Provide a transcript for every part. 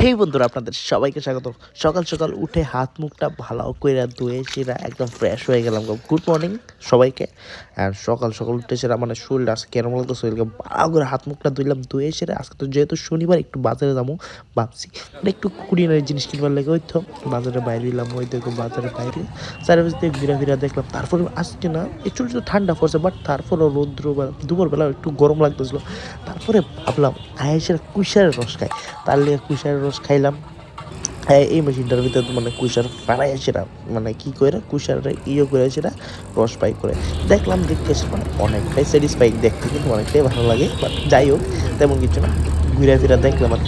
হেই বন্ধুরা, আপনাদের সবাইকে স্বাগত। সকাল সকাল উঠে হাত মুখটা ভালো করে ধুয়ে সেরা একদম ফ্রেশ হয়ে গেলাম। গুড মর্নিং সবাইকে। আর সকাল সকাল উঠে সেরা মানে শরীরটা আজকে কেন বলতো, শরীরকে ভালো করে হাত মুখটা ধুইলাম, ধুয়ে সেরা আজকে তো যেহেতু শনিবার একটু বাজারে যাবো ভাবছি, মানে একটু কুড়িয়ে জিনিস কিনবার লাগে। ওই তো বাজারে বাইরে এলাম, ওই দেখো বাজারে বাইরে চারিপাশ দিয়ে ঘুরা দেখলাম। তারপরে আজকে না একটু একটু ঠান্ডা পড়ছে, বাট তারপরও রৌদ্র বা দুপুরবেলা একটু গরম লাগতেছিল। তারপরে ভাবলাম আয়েসের কুইশারের রস খাই, তার লিগে কুইশারের রস খাইলাম। এই মেশিনটার ভিতরে মানে কুইশার ফাড়াই সেটা মানে কি করে কুইশারটা করে সেটা রস পাই করে দেখলাম, দেখতে মানে অনেকটাই স্যাটিসফাইং, দেখতে কিন্তু অনেকটাই ভালো লাগে। বাট যাই হোক, তেমন কিছু না, ঘুরে ফিরা দেখলাম আর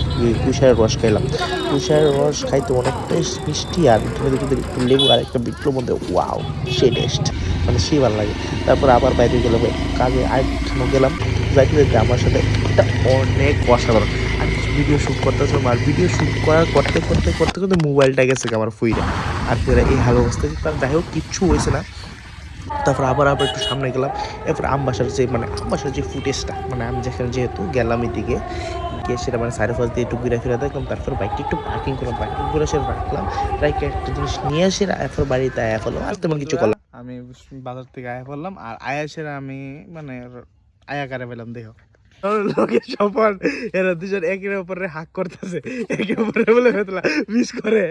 কুইশারের রস খাইলাম। কুইশারের রস খাইতে অনেকটাই মিষ্টি, আর যদি একটু লেবু আর একটা বিটলুর মধ্যে, ওয়াও সেই টেস্ট, মানে সেই ভালো লাগে। তারপর আবার বাইরে গেলাম, একটু কাজে আরেকখানে গেলাম। যাইতে যাইতে আমার সাথে এটা অনেক অসাধারণ, আমি কিছু ভিডিও শ্যুট করতেছিলাম, আর ভিডিও শ্যুট করতে করতে করতে করতে মোবাইলটা গেছে আমার ফুইরা, আর ফুইরা এই হালো অবস্থা। তার যাই হোক কিচ্ছু হয়েছে না। তারপর আবার একটু সামনে গেলাম। এরপর আমবাসার যে ফুটেজটা, মানে আমি যেখানে যেহেতু গেলাম এদিকে গিয়ে সেটা মানে সাইড ফাস দিয়ে একটু ঘুরে ফিরে দেখলাম। তারপর বাইকটা একটু পার্কিং করলাম, পার্কিং করে সে রাখলাম, রাইকে একটা জিনিস নিয়ে আসে এরপর বাড়িতে আয়া ফেলো, আর তেমন কিছু করলাম। আমি বাজার থেকে আয়া পড়লাম, আর আয়াসের আমি মানে আয়া কারে পেলাম দেখো লোকের সফর। এরা দুজন একের উপরে হাক করতেছে, একে উপরে বলে ফেতলা মিস করে।